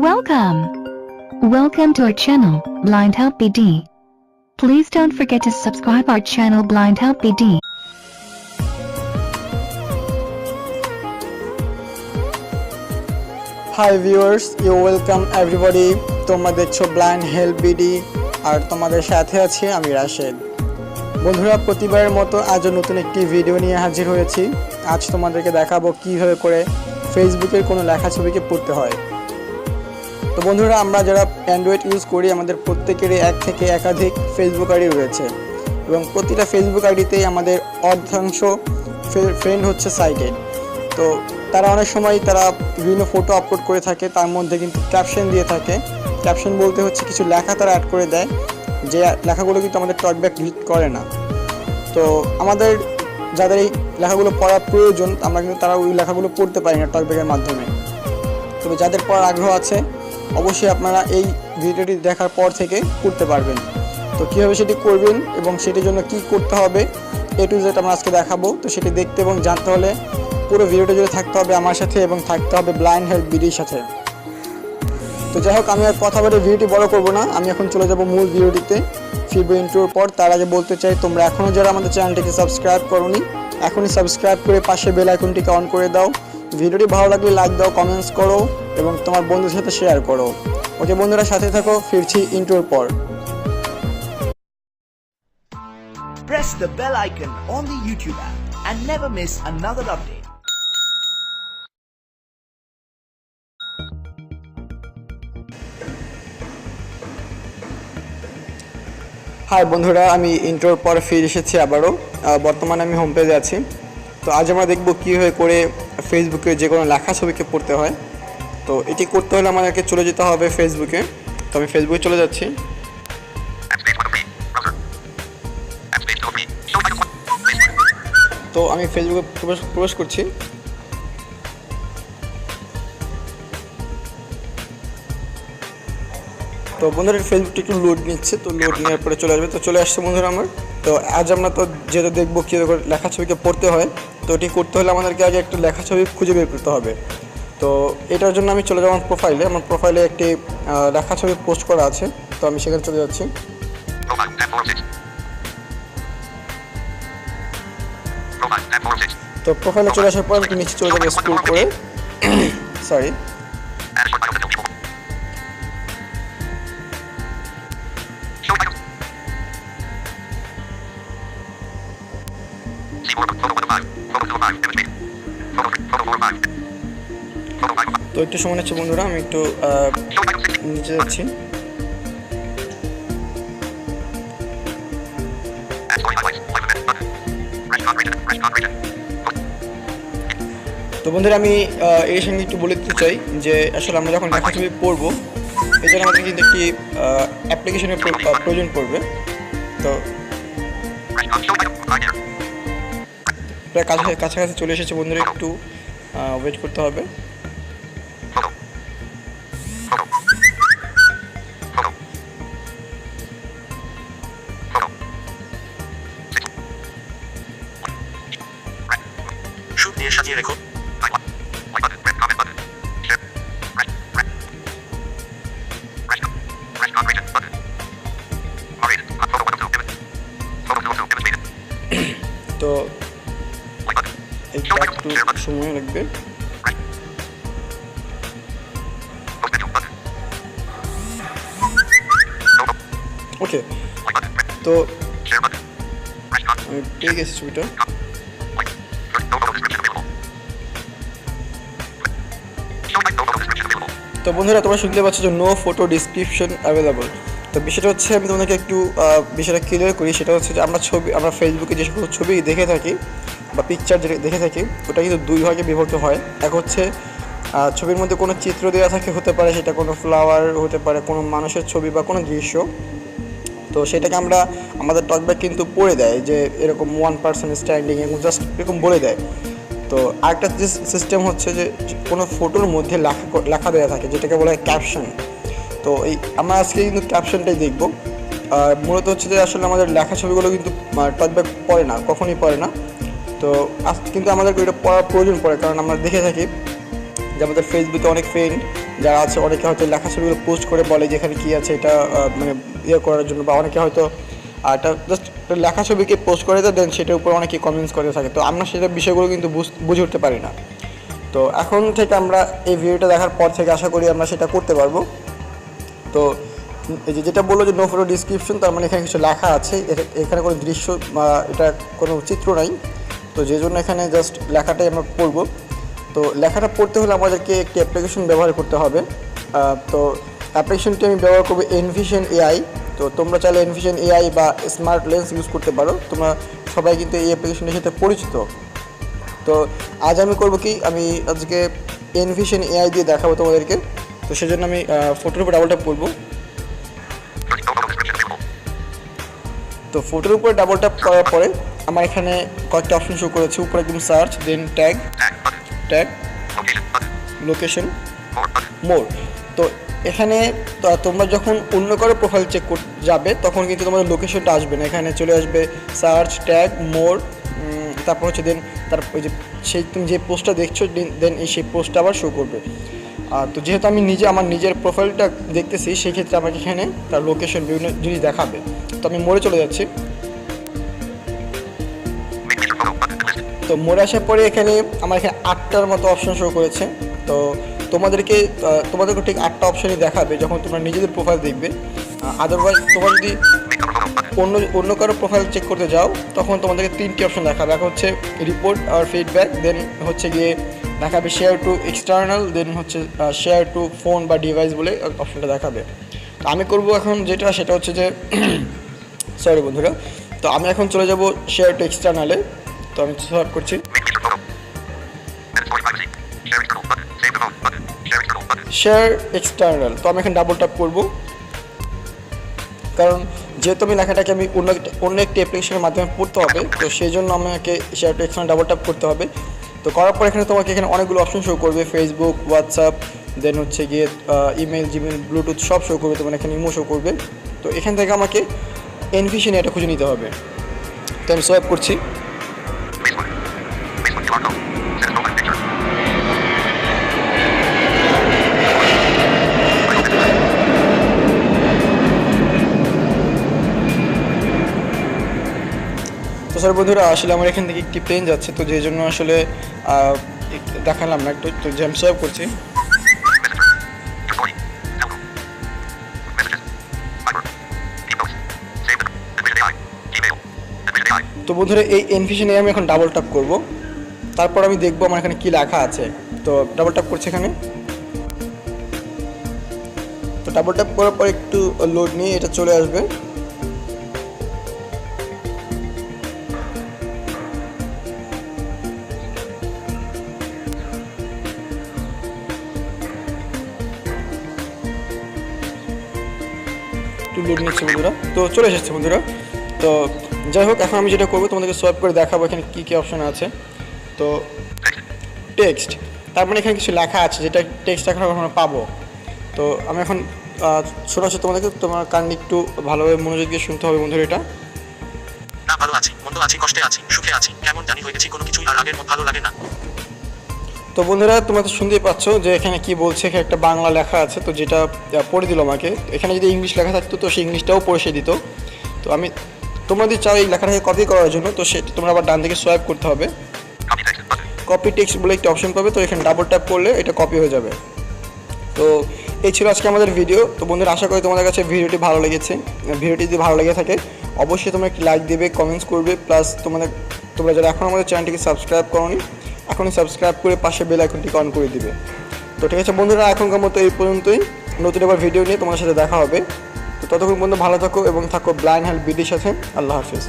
Welcome to our channel, Blind Help BD. Please don't forget to subscribe our channel Blind Help BD. Hi viewers, you welcome everybody. তোমরা দেখছো Blind Help BD আর তোমাদের সাথে আছি আমি রাশেদ। বন্ধুরা, প্রতিবারের মতো আজও নতুন একটি ভিডিও নিয়ে হাজির হয়েছি। আজ তোমাদেরকে দেখাবো কিভাবে করে ফেসবুকের কোনো লেখা ছবিকে পড়তে হয়। তো বন্ধুরা, আমরা যারা অ্যান্ড্রয়েড ইউজ করি আমাদের প্রত্যেকেরই এক থেকে একাধিক ফেসবুক আইডি রয়েছে এবং প্রতিটা ফেসবুক আইডিতেই আমাদের অর্ধাংশ ফ্রেন্ড হচ্ছে সাইটেড। তো তারা অনেক সময় তারা বিভিন্ন ফটো আপলোড করে থাকে, তার মধ্যে কিন্তু ক্যাপশন দিয়ে থাকে। ক্যাপশন বলতে হচ্ছে কিছু লেখা তারা অ্যাড করে দেয়, যে লেখাগুলো কিন্তু আমাদের টকব্যাক ভিজিট করে না। তো আমাদের যাদের এই লেখাগুলো পড়ার প্রয়োজন আমরা কিন্তু তারা ওই লেখাগুলো পড়তে পারি না টকব্যাকের মাধ্যমে। তবে যাদের পড়ার আগ্রহ আছে অবশ্যই আপনারা এই ভিডিওটি দেখার পর থেকে পড়তে পারবেন। তো কীভাবে সেটি করবেন এবং সেটির জন্য কি করতে হবে A to Z আমরা আজকে দেখাবো। তো সেটি দেখতে এবং জানতে হলে পুরো ভিডিওটা জুড়ে থাকতে হবে আমার সাথে এবং থাকতে হবে ব্লাইন্ড হেল্প বিডির সাথে। তো যাই হোক, আমি আর কথা বলে ভিডিওটি বড় করব না, আমি এখন চলে যাব মূল ভিডিওটিতে। ফিরবো ইন্ট্রোর পর। তার আগে বলতে চাই, তোমরা এখনও যারা আমাদের চ্যানেলটিকে সাবস্ক্রাইব করোনি এখনই সাবস্ক্রাইব করে পাশে বেল আইকনটিকে অন করে দাও। ভিডিওটি ভালো লাগলে লাইক দাও, কমেন্টস করো এবং তোমার বন্ধুদের সাথে শেয়ার করো। ওকে বন্ধুরা, সাথে থাকো, ফিরছি ইন্ট্রোর পর। Press the bell icon on the YouTube app and never miss another update. Hi বন্ধুরা, আমি ইন্ট্রোর পর ফিরে এসেছি আবারও। বর্তমানে আমি হোম পেজে আছি। তো আজ আমরা দেখব কীভাবে করে ফেসবুকে যে কোনো লেখা ছবিকে পড়তে হয়। তো এটি করতে হলে আমাদেরকে চলে যেতে হবে ফেসবুকে। তো আমি ফেসবুকে চলে যাচ্ছি। তো আমি ফেসবুকে প্রবেশ করছি। তো বন্ধুরা, ফেসবুকটি একটু লোড নিচ্ছে, তো লোড নেওয়ার পরে চলে আসবে। তো চলে আসছে বন্ধুরা আমার। তো আজ আমরা তো যেটা দেখবো কীভাবে করে লেখা ছবিকে পড়তে হয়। তো এটি করতে হলে আমাদেরকে আগে একটা লেখা ছবি খুঁজে বের করতে হবে। তো এটার জন্য আমি চলে যাব আমার প্রোফাইলে। আমার প্রোফাইলে একটি লেখা ছবি পোস্ট করা আছে, তো আমি সেখানে চলে যাচ্ছি। তো প্রোফাইলে চলে আসার পর আমি নিচে চলে যাবো স্ক্রল করে। সরি, তো একটু সময় নিচ্ছে বন্ধুরা, আমি একটু নিচে যাচ্ছি। তো বন্ধুরা, আমি এর সঙ্গে একটু বলে দিতে চাই যে আসলে আমরা যখন লেখা ছবি পড়বো এই জন্য আমাদের কিন্তু একটি অ্যাপ্লিকেশনের প্রয়োজন পড়বে। তো প্রায় কাছাকাছি চলে এসেছে বন্ধুরা, একটু ওয়েট করতে হবে। সাজিয়ে রেখো। তো এইটা একটু সময় লাগবে। ওকে, তো আমি পেয়ে গেছি ছবিটা। তো বন্ধুরা, তোমরা শুনতে পাচ্ছ যে নো ফটো ডিসক্রিপশন অ্যাভেলেবল। তো বিষয়টা হচ্ছে, আমি তোমাদেরকে একটু বিষয়টা ক্লিয়ার করি। সেটা হচ্ছে যে আমরা ফেসবুকে যে সকল ছবি দেখে থাকি বা পিকচার দেখে থাকি ওটা কিন্তু দুই ভাগে বিভক্ত হয়। এক হচ্ছে ছবির মধ্যে কোনো চিত্র দেওয়া থাকে, হতে পারে সেটা কোনো ফ্লাওয়ার, হতে পারে কোনো মানুষের ছবি বা কোনো দৃশ্য। তো সেটাকে আমাদের টকব্যাক কিন্তু পড়ে দেয় যে এরকম 1% স্ট্যান্ডিং, এবং জাস্ট এরকম বলে দেয়। তো আরেকটা যে সিস্টেম হচ্ছে যে কোনো ফটোর মধ্যে লেখা দেওয়া থাকে, যেটাকে বলা হয় ক্যাপশন। তো আমরা আজকে কিন্তু ক্যাপশনটাই দেখব। মূলত হচ্ছে যে আসলে আমাদের লেখা ছবিগুলো কিন্তু টকব্যাক পড়ে না, কখনই পড়ে না। তো কিন্তু আমাদের এটা পড়ার প্রয়োজন পড়ে, কারণ আমরা দেখে থাকি যে আমাদের ফেসবুকে অনেক ফ্রেন্ড যারা আছে অনেকে হয়তো লেখা ছবিগুলো পোস্ট করে বলে যে এখানে কী আছে এটা মানে ইয়ে করার জন্য, বা অনেকে হয়তো এটা জাস্ট লেখা ছবিকে পোস্ট করে দেন, সেটার উপর অনেকে কমেন্টস করে থাকে। তো আমরা সেটা বিষয়গুলো কিন্তু বুঝে উঠতে পারি না। তো এখন থেকে আমরা এই ভিডিওটা দেখার পর থেকে আশা করি আমরা সেটা করতে পারবো। তো এই যেটা বললো যে নো ফটো ডিসক্রিপশন, তার মানে এখানে কিছু লেখা আছে, এখানে কোনো দৃশ্য বা এটা কোনো চিত্র নাই। তো যে জন্য এখানে জাস্ট লেখাটাই আমরা পড়বো। তো লেখাটা পড়তে হলে আমাদেরকে একটি অ্যাপ্লিকেশন ব্যবহার করতে হবে। তো অ্যাপ্লিকেশনটি আমি ব্যবহার করবো এনভিশন এআই। তো তোমরা চাইলে এনভিশন এআই বা স্মার্ট লেন্স ইউজ করতে পারো, তোমরা সবাই কিন্তু এই অ্যাপ্লিকেশনের সাথে পরিচিত। তো আজ আমি করবো কি, আমি আজকে এনভিশন এআই দিয়ে দেখাবো তোমাদেরকে। তো সেজন্য আমি ফটোর উপর ডাবল ট্যাপ করবো। তো ফটোর উপরে ডাবল ট্যাপ করার পরে আমার এখানে কয়েকটা অপশন শো করেছে, উপরে একদম সার্চ, দেন ট্যাগ, লোকেশন, মোর। তো এখানে তোমরা যখন অন্য কারো প্রোফাইল চেক করতে যাবে তখন কিন্তু তোমাদের লোকেশনটা আসবে না, এখানে চলে আসবে সার্চ, ট্যাগ, মোর, তারপর হচ্ছে দেন তার ওই যে সেই তুমি যে পোস্টটা দেখছো দেন সেই পোস্টটা আবার শো করবে। তো যেহেতু আমি আমার নিজের প্রোফাইলটা দেখতেছি, সেই ক্ষেত্রে আমাকে এখানে তার লোকেশন বিভিন্ন জিনিস দেখাবে। তো আমি মোড়ে চলে যাচ্ছি। তো মোড়ে আসার পরে এখানে আমার এখানে 8টার মতো অপশন শো করেছে। তো তোমাদেরকে ঠিক 8টা অপশনই দেখাবে যখন তোমরা নিজেদের প্রোফাইল দেখবে। আদারওয়াইজ তোমরা যদি অন্য কারো প্রোফাইল চেক করতে যাও তখন তোমাদেরকে 3টি অপশন দেখাবে। এক হচ্ছে রিপোর্ট আর ফিডব্যাক, দেন হচ্ছে গিয়ে দেখাবে শেয়ার টু এক্সটার্নাল, দেন হচ্ছে শেয়ার টু ফোন বা ডিভাইস বলে অপশনটা দেখাবে। তো আমি করব এখন সেটা হচ্ছে যে সরি বন্ধুরা, তো আমি এখন চলে যাব শেয়ার টু এক্সটার্নালে। তো আমি সার্চ করছি শেয়ার এক্সটার্নাল। তো আমি এখন ডাবল ট্যাপ করব, কারণ যেহেতু আমি লেখাটাকে আমি অন্য একটি অ্যাপ্লিকেশনের মাধ্যমে পড়তে হবে, তো সেই জন্য আমাকে share two external double tap করতে হবে। তো করার পর তোমাকে এখানে অনেকগুলো অপশন শো করবে, ফেসবুক, হোয়াটসঅ্যাপ, দেন হচ্ছে গিয়ে ইমেল, জিমেল, ব্লুটুথ সব শো করবে, তোমার এখানে ইমো শো করবে। তো এখান থেকে আমাকে এনভিশন এটা খুঁজে নিতে হবে। তো আমি সোয়াইপ করছি। তো স্যার বন্ধুরা, আসলে আমার এখান থেকে একটি প্লেন যাচ্ছে, তো যে জন্য আসলে দেখালাম না একটু। তো জ্যাম সোয়াইপ করছি। তো বন্ধুরা, এই এনভিশনে আমি এখন ডাবল ট্যাপ করব, তারপর আমি দেখবো আমার এখানে কি লেখা আছে। তো ডাবল ট্যাপ করছি এখানে। তো ডাবল ট্যাপ করার পর একটু লোড নিয়ে এটা চলে আসবে। একটু লোড নিচ্ছে বন্ধুরা। তো চলে এসেছে বন্ধুরা। তো যাই হোক, এখন আমি যেটা করবো তোমাদেরকে সোয়াইপ করে দেখাবো এখানে কী কী অপশন আছে। তো টেক্সট, তার মানে এখানে কিছু লেখা আছে যেটা টেক্সট এখন আমরা পাবো। তো আমি এখন শোনাচ্ছি তোমাদেরকে, তোমার কান একটু ভালোভাবে মনোযোগ দিয়ে শুনতে হবে বন্ধুরা। এটা না ভালো আছি, মন্দ আছি, কষ্টে আছি, সুখে আছি, কেমন জানি হয়ে গেছি, কোনো কিছুই আর আগের মতো ভালো লাগে না। তো বন্ধুরা, তোমরা তো শুনতেই পাচ্ছ যে এখানে কি বলছে। এখানে একটা বাংলা লেখা আছে, তো যেটা পড়ে দিল আমাকে। এখানে যদি ইংলিশ লেখা থাকতো তো সেই ইংলিশটাও পড়ে সে দিত। তো তোমরা যদি চাও এই লেখাটাকে কপি করার জন্য, তো সেটা তোমরা আবার ডান দিকে সোয়াইপ করতে হবে। কপি টেক্সট বলে একটা অপশন পাবে, তো এখানে ডাবল ট্যাপ করলে এটা কপি হয়ে যাবে। তো এই ছিল আজকে আমাদের ভিডিও। তো বন্ধুরা, আশা করি তোমাদের কাছে ভিডিওটি ভালো লেগেছে। ভিডিওটি যদি ভালো লেগে থাকে অবশ্যই তোমরা একটি লাইক দেবে, কমেন্টস করবে, প্লাস তোমরা যারা এখন আমাদের চ্যানেলটিকে সাবস্ক্রাইব করোনি এখনই সাবস্ক্রাইব করে পাশে বেল আইকনটিকে অন করে দিবে। তো ঠিক আছে বন্ধুরা, এখনকার মতো এই পর্যন্তই। নতুন আবার ভিডিও নিয়ে তোমাদের সাথে দেখা হবে। তো ততক্ষণ পর্যন্ত ভালো থাকো এবং থাকো ব্লাইন্ড হেল্প বিডির সাথে। আল্লাহ হাফিজ।